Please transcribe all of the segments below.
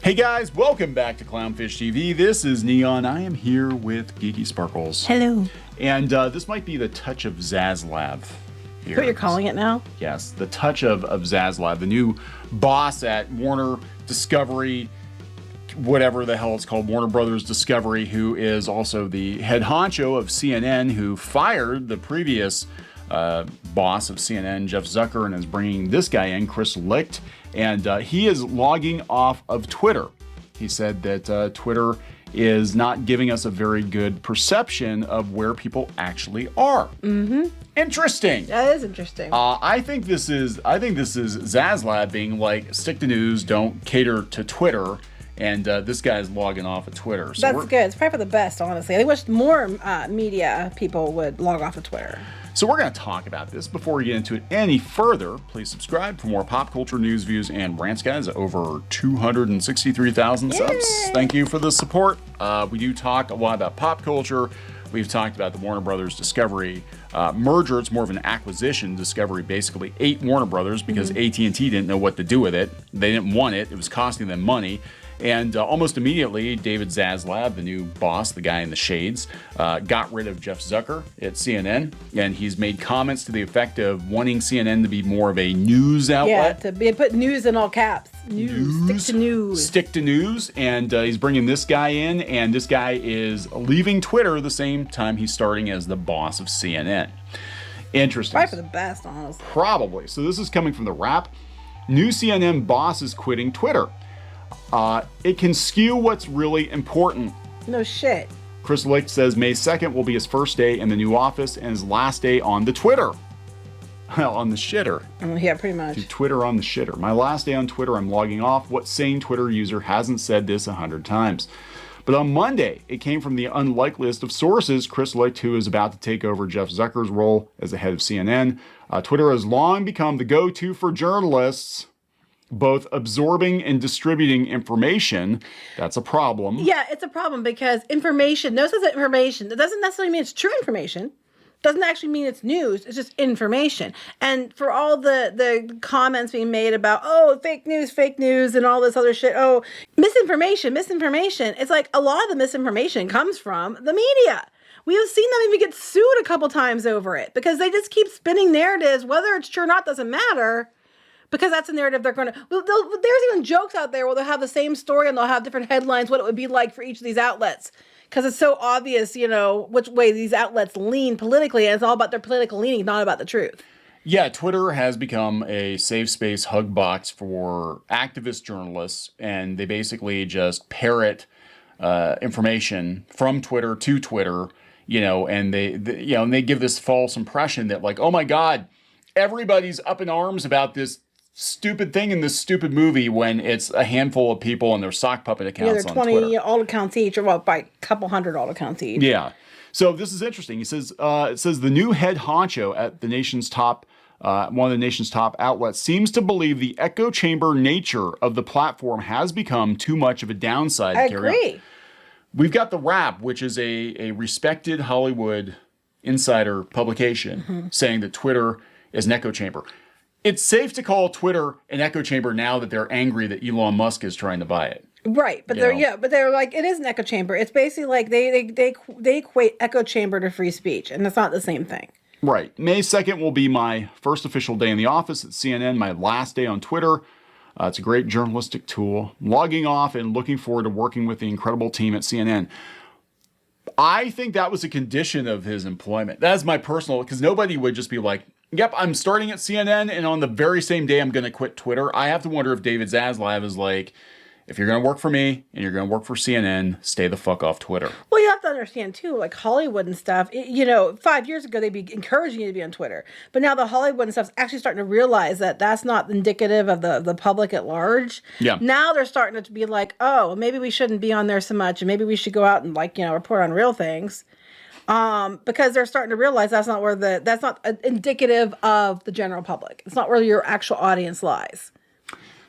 Hey guys, welcome back to Clownfish TV. This is Neon. I am here with Geeky Sparkles. Hello. And this might be the touch of Zaslav here. What you're calling it now? Yes, the touch of Zaslav, the new boss at Warner Discovery, whatever the hell it's called, Warner Brothers Discovery, who is also the head honcho of CNN, who fired the previous boss of CNN, Jeff Zucker, and is bringing this guy in, Chris Licht. And he is logging off of Twitter. He said that Twitter is not giving us a very good perception of where people actually are. Mm-hmm. Interesting. That is interesting. I think this is Zaslav being like, stick to news, don't cater to Twitter. And this guy's logging off of Twitter. So that's good. It's probably for the best, honestly. I wish more media people would log off of Twitter. So we're going to talk about this. Before we get into it any further, please subscribe for more pop culture news, views, and rants, guys. Over 263,000 subs. Thank you for the support. We do talk a lot about pop culture. We've talked about the Warner Brothers Discovery merger. It's more of an acquisition. Discovery basically ate Warner Brothers because AT&T didn't know what to do with it. They didn't want it. It was costing them money. And almost immediately, David Zaslav, the new boss, the guy in the shades, got rid of Jeff Zucker at CNN. And he's made comments to the effect of wanting CNN to be more of a news outlet. Yeah, put news in all caps. News. Stick to news. Stick to news. And he's bringing this guy in. And this guy is leaving Twitter the same time he's starting as the boss of CNN. Interesting. Probably for the best, honestly. Probably. So this is coming from The Wrap. New CNN boss is quitting Twitter. It can skew what's really important. No shit. Chris Licht says May 2nd will be his first day in the new office and his last day on the Twitter. Well, on the shitter. Yeah, pretty much. To Twitter on the shitter. My last day on Twitter, I'm logging off. What sane Twitter user hasn't said this 100 times? But on Monday, it came from the unlikeliest of sources, Chris Licht, who is about to take over Jeff Zucker's role as the head of CNN. Twitter has long become the go-to for journalists, both absorbing and distributing information. That's a problem. Yeah, it's a problem because information, notice it's information. That doesn't necessarily mean it's true information. Doesn't actually mean it's news. It's just information. And for all the comments being made about, oh, fake news and all this other shit. Oh, misinformation. It's like a lot of the misinformation comes from the media. We have seen them even get sued a couple times over it because they just keep spinning narratives. Whether it's true or not doesn't matter. Because that's a narrative they're going to... Well, there's even jokes out there where they'll have the same story and they'll have different headlines, what it would be like for each of these outlets. Because it's so obvious, which way these outlets lean politically, and it's all about their political leaning, not about the truth. Yeah, Twitter has become a safe space hug box for activist journalists, and they basically just parrot information from Twitter to Twitter, and they give this false impression that, like, oh my God, everybody's up in arms about this stupid thing in this stupid movie when it's a handful of people and their sock puppet accounts on Twitter. 20 alt accounts each, or by a couple hundred alt accounts each. Yeah. So this is interesting. He says, it says the new head honcho at the nation's top, one of the nation's top outlets seems to believe the echo chamber nature of the platform has become too much of a downside. I agree. We've got The Wrap, which is a respected Hollywood insider publication, saying that Twitter is an echo chamber. It's safe to call Twitter an echo chamber now that they're angry that Elon Musk is trying to buy it. Right, but they're like, it is an echo chamber. It's basically like they equate echo chamber to free speech, and it's not the same thing. Right. May 2nd will be my first official day in the office at CNN, my last day on Twitter. It's a great journalistic tool. Logging off and looking forward to working with the incredible team at CNN. I think that was a condition of his employment. That's my personal, because nobody would just be like, yep, I'm starting at CNN, and on the very same day, I'm going to quit Twitter. I have to wonder if David Zaslav is like, if you're going to work for me and you're going to work for CNN, stay the fuck off Twitter. Well, you have to understand, too, like Hollywood and stuff, 5 years ago, they'd be encouraging you to be on Twitter. But now the Hollywood and stuff's actually starting to realize that that's not indicative of the public at large. Yeah. Now they're starting to be like, oh, maybe we shouldn't be on there so much, and maybe we should go out and, report on real things. Because they're starting to realize that's not indicative of the general public. It's not where your actual audience lies.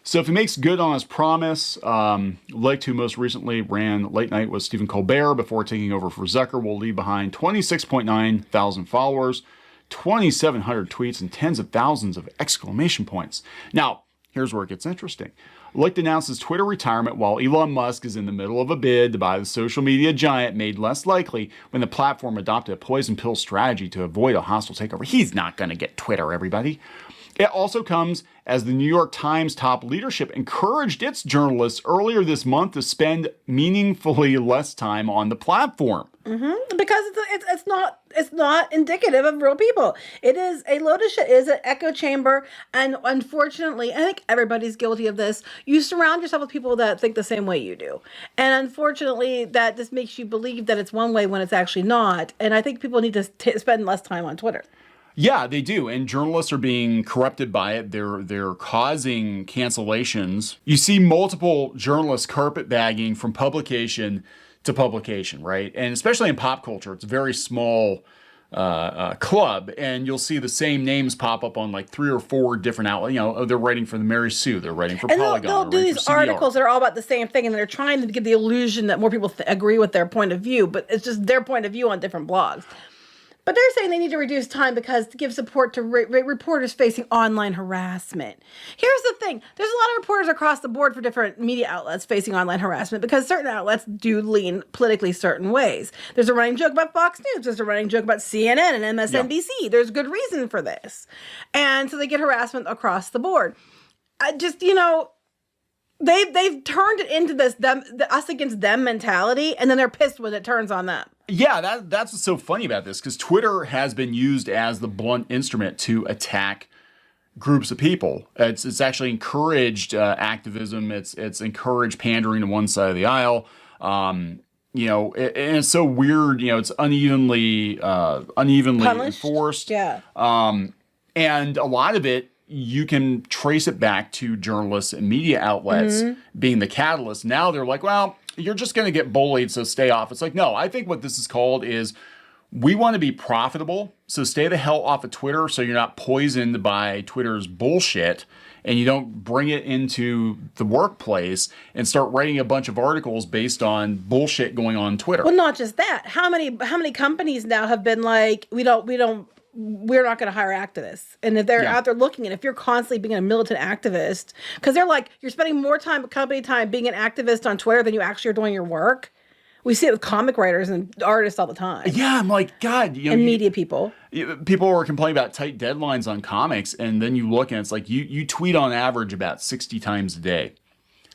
So if he makes good on his promise, Licht, who most recently ran Late Night with Stephen Colbert before taking over for Zucker, will leave behind 26.9 thousand followers, 2,700 tweets, and tens of thousands of exclamation points. Now, Here's where it gets interesting. Licht announces Twitter retirement while Elon Musk is in the middle of a bid to buy the social media giant, made less likely when the platform adopted a poison pill strategy to avoid a hostile takeover. He's not going to get Twitter, everybody. It also comes as the New York Times top leadership encouraged its journalists earlier this month to spend meaningfully less time on the platform. Because it's not indicative of real people. It is a load of shit. It is an echo chamber, and unfortunately, I think everybody's guilty of this. You surround yourself with people that think the same way you do, and unfortunately, that just makes you believe that it's one way when it's actually not. And I think people need to spend less time on Twitter. Yeah, they do. And journalists are being corrupted by it. They're causing cancellations. You see multiple journalists carpetbagging from publication to publication, right? And especially in pop culture, it's a very small club, and you'll see the same names pop up on like 3 or 4 different outlets. You know, they're writing for the Mary Sue, they're writing for Polygon. They'll do these articles that are all about the same thing, and they're trying to give the illusion that more people agree with their point of view, but it's just their point of view on different blogs. But they're saying they need to reduce time because to give support to reporters facing online harassment. Here's the thing. There's a lot of reporters across the board for different media outlets facing online harassment because certain outlets do lean politically certain ways. There's a running joke about Fox News. There's a running joke about CNN and MSNBC. Yeah. There's good reason for this. And so they get harassment across the board. They've turned it into this us against them mentality, and then they're pissed when it turns on them. Yeah, that's what's so funny about this, because Twitter has been used as the blunt instrument to attack groups of people. It's actually encouraged activism. It's encouraged pandering to one side of the aisle. And it's so weird. It's unevenly enforced. Yeah. And a lot of it, you can trace it back to journalists and media outlets being the catalyst. Now they're like, well, you're just going to get bullied, so stay off. It's like, no, I think what this is called is we want to be profitable, so stay the hell off of Twitter so you're not poisoned by Twitter's bullshit and you don't bring it into the workplace and start writing a bunch of articles based on bullshit going on Twitter. Well, not just that. How many companies now have been like, we're not going to hire activists. And if they're out there looking, and if you're constantly being a militant activist, because they're like, you're spending more company time being an activist on Twitter than you actually are doing your work. We see it with comic writers and artists all the time. Yeah, I'm like, God. And media people. People were complaining about tight deadlines on comics, and then you look and it's like, you tweet on average about 60 times a day.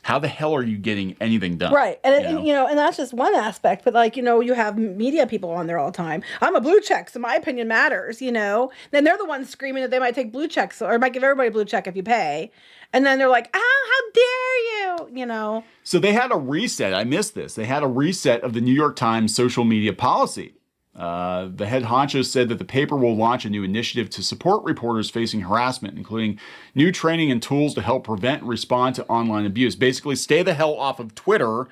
How the hell are you getting anything done? Right. And that's just one aspect. But you have media people on there all the time. I'm a blue check, so my opinion matters, Then they're the ones screaming that they might take blue checks or might give everybody a blue check if you pay. And then they're like, how dare you, So they had a reset. I missed this. They had a reset of the New York Times social media policy. The head honcho said that the paper will launch a new initiative to support reporters facing harassment, including new training and tools to help prevent and respond to online abuse. Basically, stay the hell off of Twitter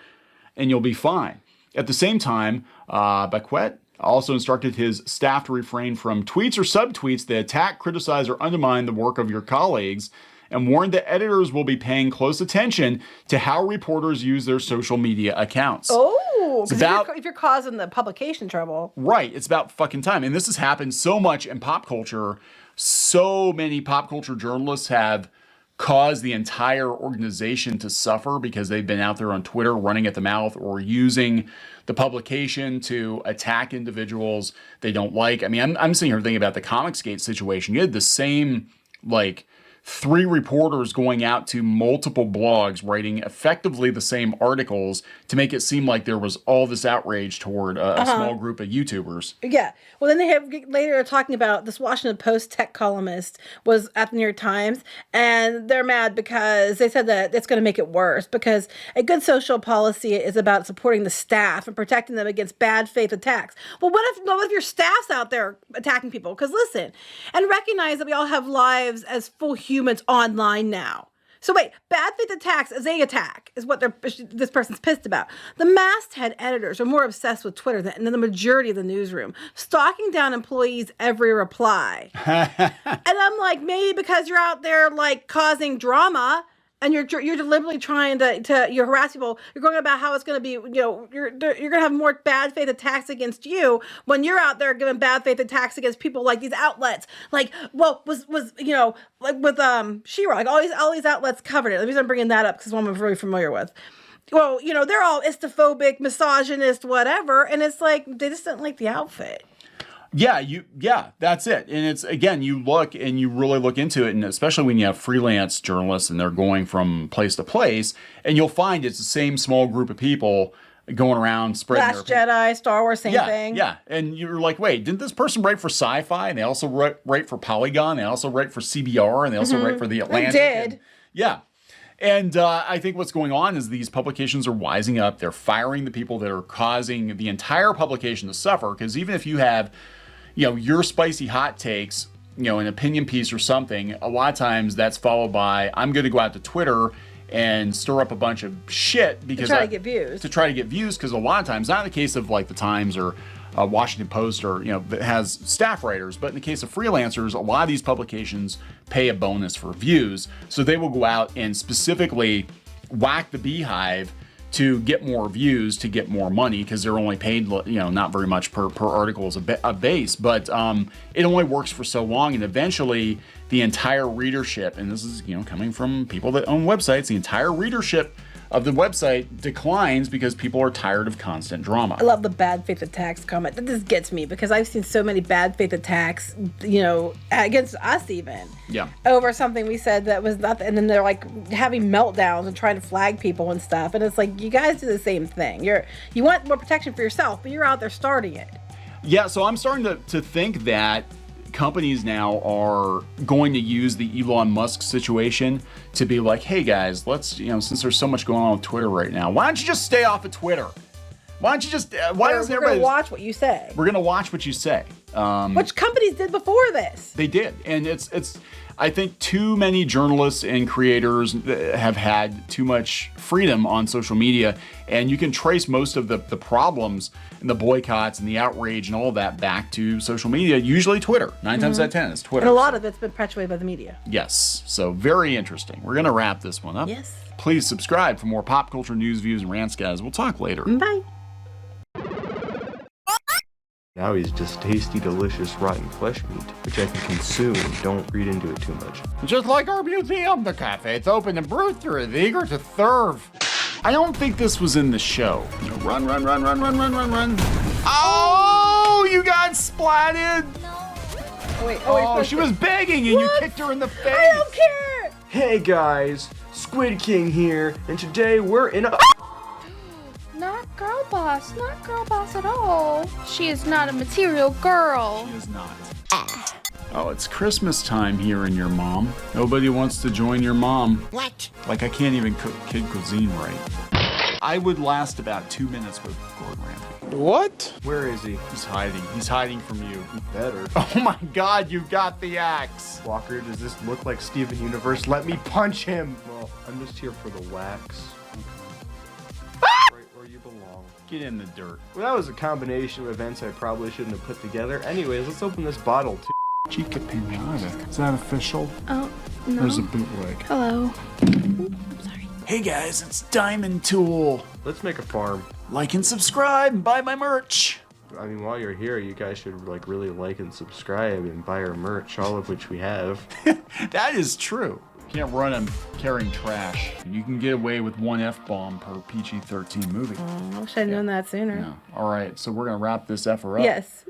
and you'll be fine. At the same time, Becquet also instructed his staff to refrain from tweets or subtweets that attack, criticize, or undermine the work of your colleagues, and warned that editors will be paying close attention to how reporters use their social media accounts. Oh, if you're causing the publication trouble. Right, it's about fucking time. And this has happened so much in pop culture. So many pop culture journalists have caused the entire organization to suffer because they've been out there on Twitter running at the mouth or using the publication to attack individuals they don't like. I mean, I'm sitting here thinking about the Comicsgate situation. You had the same, 3 reporters going out to multiple blogs writing effectively the same articles to make it seem like there was all this outrage toward a small group of YouTubers. Yeah. Well, then they have later talking about this Washington Post tech columnist was at the New York Times, and they're mad because they said that it's going to make it worse because a good social policy is about supporting the staff and protecting them against bad faith attacks. Well, what if your staff's out there attacking people? Because listen, and recognize that we all have lives as full humans online now. So wait, bad faith attacks as a attack is what this person's pissed about. The masthead editors are more obsessed with Twitter than the majority of the newsroom, stalking down employees' every reply. And I'm like, maybe because you're out there causing drama and you're deliberately trying to you harass people. You're going about how it's going to be, you're going to have more bad faith attacks against you when you're out there giving bad faith attacks against people like these outlets. Like, well, was like with She-Ra, like all these outlets covered it. The reason I'm bringing that up because one I'm really familiar with. Well, they're all istophobic, misogynist, whatever, and it's like they just didn't like the outfit. Yeah, that's it. And it's, again, you look and you really look into it, and especially when you have freelance journalists and they're going from place to place, and you'll find it's the same small group of people going around spreading Last Jedi, Star Wars, same thing. Yeah, and you're like, wait, didn't this person write for Sci-Fi? And they also write for Polygon. They also write for CBR, and they also write for The Atlantic. They did. And I think what's going on is these publications are wising up. They're firing the people that are causing the entire publication to suffer. Because even if you have, your spicy hot takes, an opinion piece or something, a lot of times that's followed by, I'm going to go out to Twitter and stir up a bunch of shit because to try to get views. Because a lot of times, not in the case of like the Times or Washington Post or that has staff writers, but in the case of freelancers, a lot of these publications pay a bonus for views, so they will go out and specifically whack the beehive to get more views, to get more money, because they're only paid not very much per article as a base, but it only works for so long, and eventually the entire readership, and this is coming from people that own websites, the entire readership of the website declines because people are tired of constant drama. I love the bad faith attacks comment. That just gets me because I've seen so many bad faith attacks, against us even. Yeah. Over something we said that was nothing, and then they're like having meltdowns and trying to flag people and stuff. And it's like, you guys do the same thing. You want more protection for yourself, but you're out there starting it. Yeah, so I'm starting to think that companies now are going to use the Elon Musk situation to be like, hey guys, let's, since there's so much going on with Twitter right now, why don't you just stay off of Twitter? Why don't you just, why doesn't everybody... We're going to watch what you say. We're going to watch what you say. Which companies did before this. They did. And it's I think too many journalists and creators have had too much freedom on social media, and you can trace most of the problems and the boycotts and the outrage and all of that back to social media, usually Twitter. 9 times out of 10 is Twitter. And a lot of it's been perpetuated by the media. Yes. So very interesting. We're going to wrap this one up. Yes. Please subscribe for more pop culture news, views, and rants, guys. We'll talk later. Bye. Now he's just tasty, delicious, rotten flesh meat, which I can consume. Don't read into it too much. Just like our museum, the cafe's open and brewster is eager to serve. I don't think this was in the show. Run. Oh, you got splatted. Wait, she was begging and you kicked her in the face. I don't care. Hey guys, Squid King here, and today we're in a... Not girl boss at all. She is not a material girl. She is not. Oh, it's Christmas time here in your mom. Nobody wants to join your mom. What? Like I can't even cook kid cuisine right. I would last about 2 minutes with Gordon Ramsay. What? Where is he? He's hiding. He's hiding from you. He better. Oh my God, you got the axe. Walker, does this look like Steven Universe? Let me punch him. Well, I'm just here for the wax. Right where you belong. Get in the dirt. Well, that was a combination of events I probably shouldn't have put together. Anyways, let's open this bottle too. Chica Pinata. Is that official? Oh, no. There's a bootleg. Hello. I'm sorry. Hey guys, it's Diamond Tool. Let's make a farm. Like and subscribe and buy my merch. I mean, while you're here, you guys should really like and subscribe and buy our merch, all of which we have. That is true. You can't run them carrying trash. You can get away with one F-bomb per PG-13 movie. I wish I'd known that sooner. Yeah. All right, so we're going to wrap this effer up. Yes.